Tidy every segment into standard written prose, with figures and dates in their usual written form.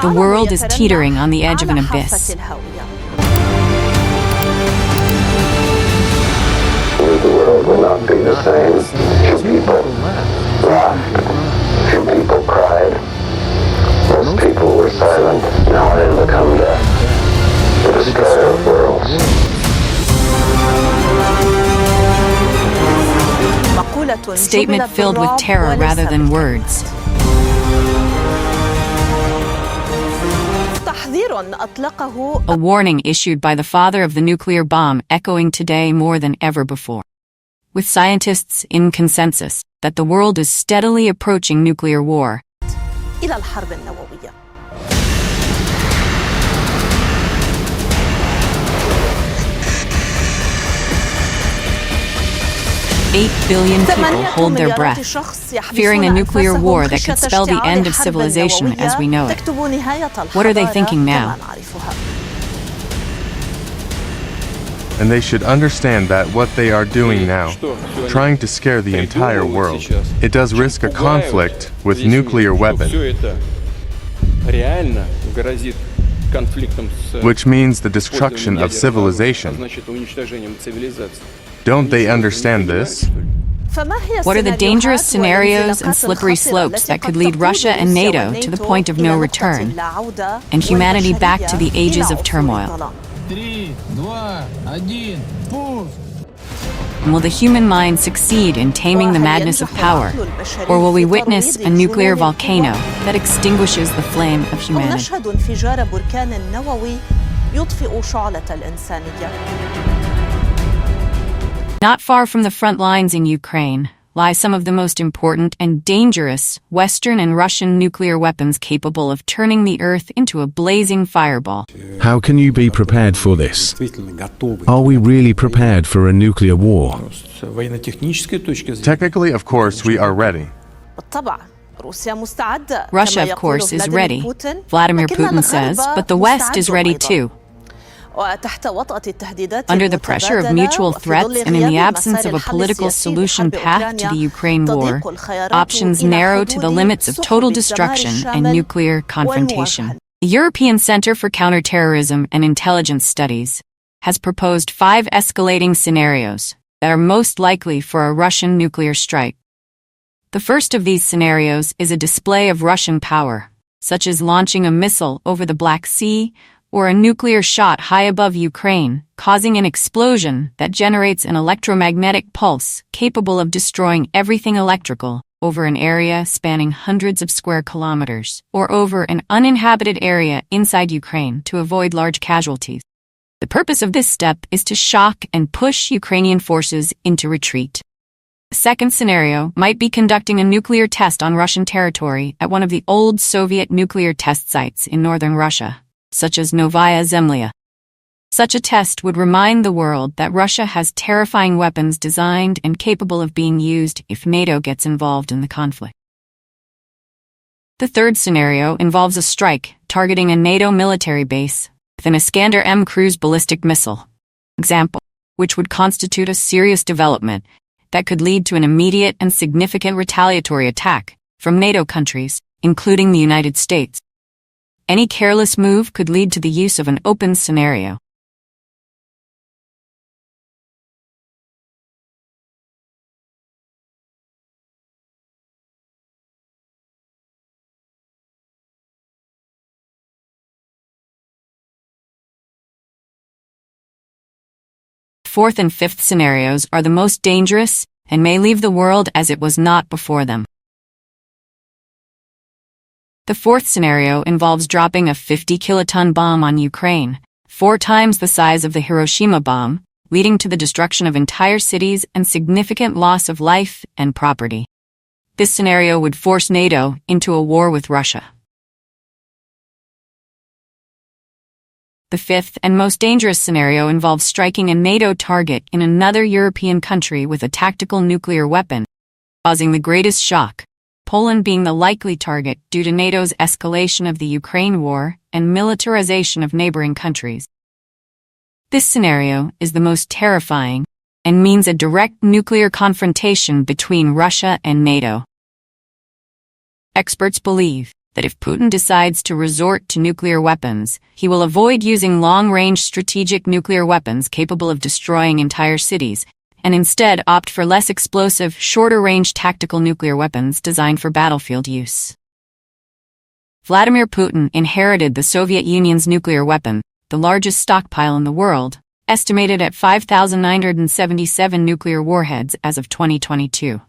The world is teetering on the edge of an abyss. The world will not be the same. Few people laughed. Few people cried. Most people were silent. Now it will come death. The destroyer of worlds. Statement filled with terror rather than words. A warning issued by the father of the nuclear bomb echoing today more than ever before. With scientists in consensus that the world is steadily approaching nuclear war. إلى الحرب النووية. 8 billion people hold their breath, fearing a nuclear war that could spell the end of civilization as we know it. What are they thinking now? And they should understand that what they are doing now, trying to scare the entire world, it does risk a conflict with nuclear weapons, which means the destruction of civilization. Don't they understand this? What are the dangerous scenarios and slippery slopes that could lead Russia and NATO to the point of no return, and humanity back to the ages of turmoil? 3, 2, 1, Will the human mind succeed in taming the madness of power, or will we witness a nuclear volcano that extinguishes the flame of humanity? Not far from the front lines in Ukraine lie some of the most important and dangerous Western and Russian nuclear weapons capable of turning the Earth into a blazing fireball. How can you be prepared for this? Are we really prepared for a nuclear war? Technically, of course, we are ready. Russia, of course, is ready, Vladimir Putin says, but the West is ready too. Under the pressure of mutual threats and in the absence of a political solution path to the Ukraine war, options narrow to the limits of total destruction and nuclear confrontation. The European Center for Counterterrorism and Intelligence Studies has proposed 5 escalating scenarios that are most likely for a Russian nuclear strike. The first of these scenarios is a display of Russian power, such as launching a missile over the Black Sea or a nuclear shot high above Ukraine, causing an explosion that generates an electromagnetic pulse capable of destroying everything electrical over an area spanning hundreds of square kilometers, or over an uninhabited area inside Ukraine to avoid large casualties. The purpose of this step is to shock and push Ukrainian forces into retreat. The second scenario might be conducting a nuclear test on Russian territory at one of the old Soviet nuclear test sites in northern Russia, such as Novaya Zemlya. Such a test would remind the world that Russia has terrifying weapons designed and capable of being used if NATO gets involved in the conflict. The third scenario involves a strike targeting a NATO military base with an Iskander-M cruise ballistic missile, example, which would constitute a serious development that could lead to an immediate and significant retaliatory attack from NATO countries, including the United States. Any careless move could lead to the use of an open scenario. Fourth and fifth scenarios are the most dangerous and may leave the world as it was not before them. The fourth scenario involves dropping a 50-kiloton bomb on Ukraine, 4 times the size of the Hiroshima bomb, leading to the destruction of entire cities and significant loss of life and property. This scenario would force NATO into a war with Russia. The fifth and most dangerous scenario involves striking a NATO target in another European country with a tactical nuclear weapon, causing the greatest shock, Poland being the likely target due to NATO's escalation of the Ukraine war and militarization of neighboring countries. This scenario is the most terrifying and means a direct nuclear confrontation between Russia and NATO. Experts believe that if Putin decides to resort to nuclear weapons, he will avoid using long-range strategic nuclear weapons capable of destroying entire cities, and instead opt for less explosive, shorter-range tactical nuclear weapons designed for battlefield use. Vladimir Putin inherited the Soviet Union's nuclear weapon, the largest stockpile in the world, estimated at 5,977 nuclear warheads as of 2022.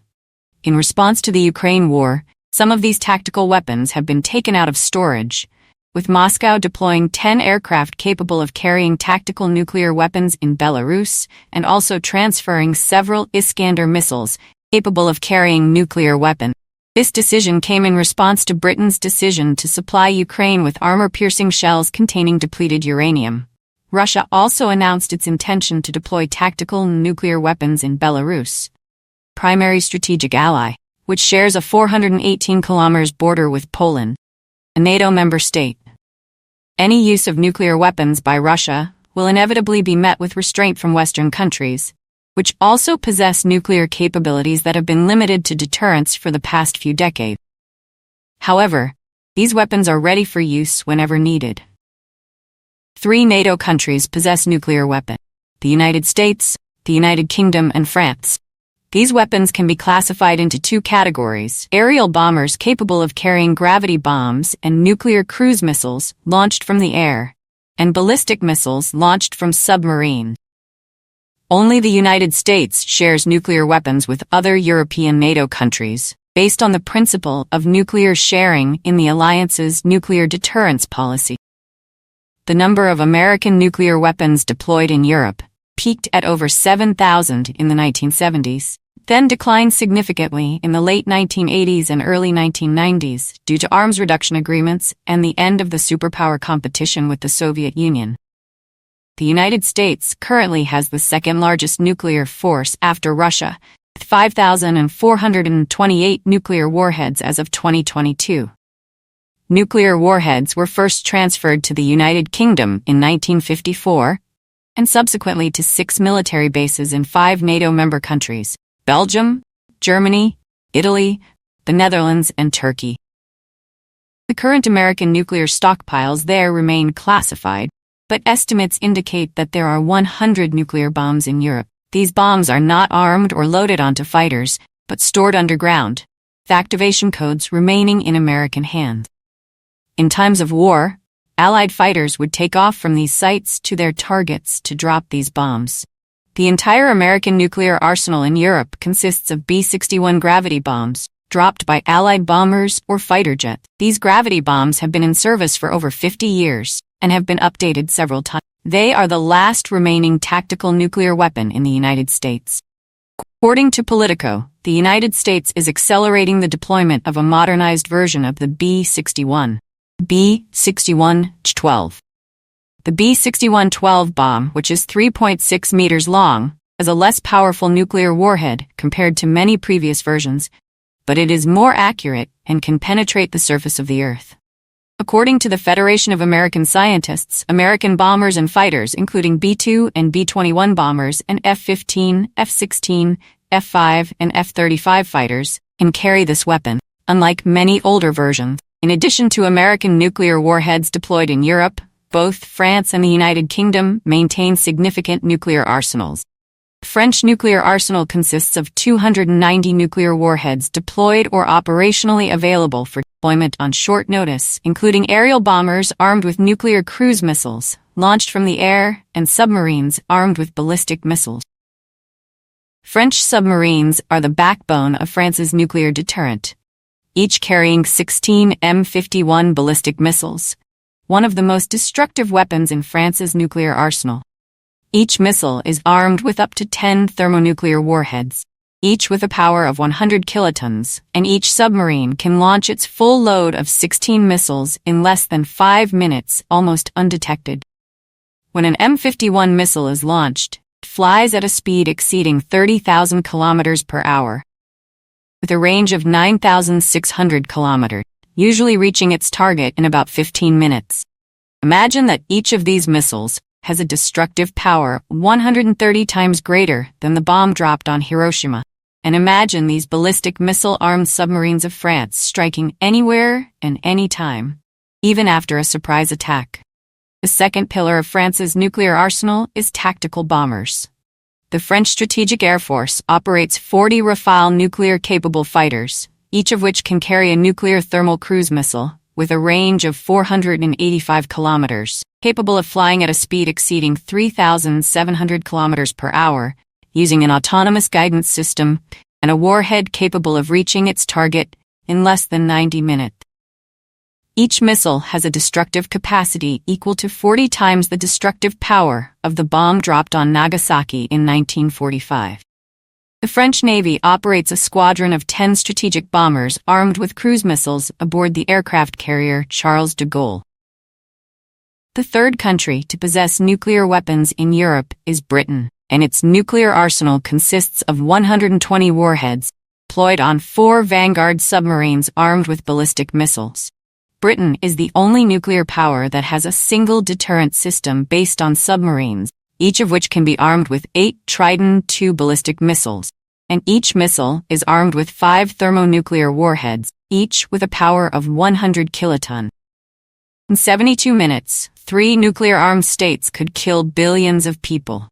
In response to the Ukraine war, some of these tactical weapons have been taken out of storage, with Moscow deploying 10 aircraft capable of carrying tactical nuclear weapons in Belarus and also transferring several Iskander missiles capable of carrying nuclear weapons. This decision came in response to Britain's decision to supply Ukraine with armor-piercing shells containing depleted uranium. Russia also announced its intention to deploy tactical nuclear weapons in Belarus, primary strategic ally, which shares a 418 kilometers border with Poland, a NATO member state. Any use of nuclear weapons by Russia will inevitably be met with restraint from Western countries, which also possess nuclear capabilities that have been limited to deterrence for the past few decades. However, these weapons are ready for use whenever needed. 3 NATO countries possess nuclear weapons: the United States, the United Kingdom, and France. These weapons can be classified into 2 categories: aerial bombers capable of carrying gravity bombs and nuclear cruise missiles launched from the air, and ballistic missiles launched from submarines. Only the United States shares nuclear weapons with other European NATO countries, based on the principle of nuclear sharing in the alliance's nuclear deterrence policy. The number of American nuclear weapons deployed in Europe peaked at over 7,000 in the 1970s, then declined significantly in the late 1980s and early 1990s due to arms reduction agreements and the end of the superpower competition with the Soviet Union. The United States currently has the second largest nuclear force after Russia, with 5,428 nuclear warheads as of 2022. Nuclear warheads were first transferred to the United Kingdom in 1954, and subsequently to 6 military bases in 5 NATO member countries: Belgium, Germany, Italy, the Netherlands, and Turkey. The current American nuclear stockpiles there remain classified, but estimates indicate that there are 100 nuclear bombs in Europe. These bombs are not armed or loaded onto fighters, but stored underground, with activation codes remaining in American hands. In times of war, Allied fighters would take off from these sites to their targets to drop these bombs. The entire American nuclear arsenal in Europe consists of B-61 gravity bombs, dropped by Allied bombers or fighter jets. These gravity bombs have been in service for over 50 years and have been updated several times. They are the last remaining tactical nuclear weapon in the United States. According to Politico, the United States is accelerating the deployment of a modernized version of the B-61, B-61-12. The B-61-12 bomb, which is 3.6 meters long, has a less powerful nuclear warhead compared to many previous versions, but it is more accurate and can penetrate the surface of the Earth. According to the Federation of American Scientists, American bombers and fighters, including B-2 and B-21 bombers and F-15, F-16, F-5, and F-35 fighters, can carry this weapon, unlike many older versions. In addition to American nuclear warheads deployed in Europe, both France and the United Kingdom maintain significant nuclear arsenals. The French nuclear arsenal consists of 290 nuclear warheads deployed or operationally available for deployment on short notice, including aerial bombers armed with nuclear cruise missiles, launched from the air, and submarines armed with ballistic missiles. French submarines are the backbone of France's nuclear deterrent, each carrying 16 M51 ballistic missiles, one of the most destructive weapons in France's nuclear arsenal. Each missile is armed with up to 10 thermonuclear warheads, each with a power of 100 kilotons, and each submarine can launch its full load of 16 missiles in less than 5 minutes, almost undetected. When an M51 missile is launched, it flies at a speed exceeding 30,000 kilometers per hour, with a range of 9,600 kilometers, usually reaching its target in about 15 minutes. Imagine that each of these missiles has a destructive power 130 times greater than the bomb dropped on Hiroshima, And imagine these ballistic missile-armed submarines of France striking anywhere and any time, even after a surprise attack. The second pillar of France's nuclear arsenal is tactical bombers. The French Strategic Air Force operates 40 Rafale nuclear-capable fighters, each of which can carry a nuclear thermal cruise missile with a range of 485 kilometers, capable of flying at a speed exceeding 3,700 kilometers per hour, using an autonomous guidance system and a warhead capable of reaching its target in less than 90 minutes. Each missile has a destructive capacity equal to 40 times the destructive power of the bomb dropped on Nagasaki in 1945. The French Navy operates a squadron of 10 strategic bombers armed with cruise missiles aboard the aircraft carrier Charles de Gaulle. The third country to possess nuclear weapons in Europe is Britain, and its nuclear arsenal consists of 120 warheads deployed on 4 Vanguard submarines armed with ballistic missiles. Britain is the only nuclear power that has a single deterrent system based on submarines, each of which can be armed with 8 Trident II ballistic missiles, and each missile is armed with 5 thermonuclear warheads, each with a power of 100 kilotons. In 72 minutes, 3 nuclear-armed states could kill billions of people,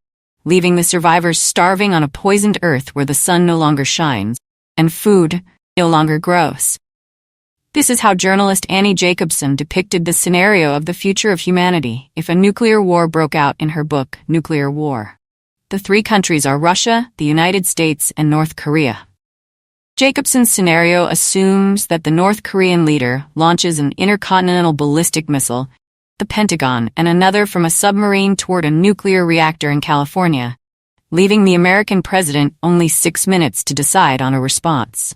leaving the survivors starving on a poisoned Earth where the sun no longer shines, and food no longer grows. This is how journalist Annie Jacobsen depicted the scenario of the future of humanity if a nuclear war broke out in her book, Nuclear War. The 3 countries are Russia, the United States, and North Korea. Jacobsen's scenario assumes that the North Korean leader launches an intercontinental ballistic missile, the Pentagon, and another from a submarine toward a nuclear reactor in California, leaving the American president only 6 minutes to decide on a response.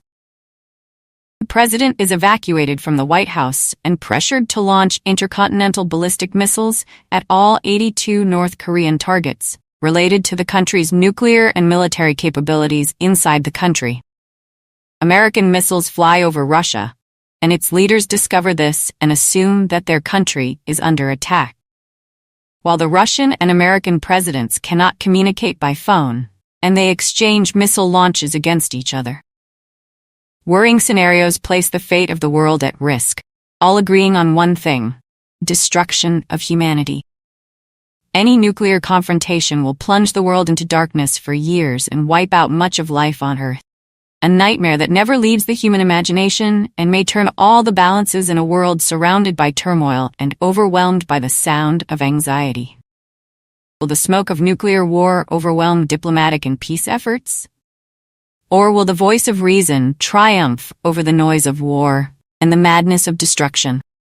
The president is evacuated from the White House and pressured to launch intercontinental ballistic missiles at all 82 North Korean targets related to the country's nuclear and military capabilities inside the country. American missiles fly over Russia, and its leaders discover this and assume that their country is under attack. While the Russian and American presidents cannot communicate by phone, and they exchange missile launches against each other. Worrying scenarios place the fate of the world at risk, all agreeing on one thing: destruction of humanity. Any nuclear confrontation will plunge the world into darkness for years and wipe out much of life on Earth. A nightmare that never leaves the human imagination and may turn all the balances in a world surrounded by turmoil and overwhelmed by the sound of anxiety. Will the smoke of nuclear war overwhelm diplomatic and peace efforts? Or will the voice of reason triumph over the noise of war and the madness of destruction?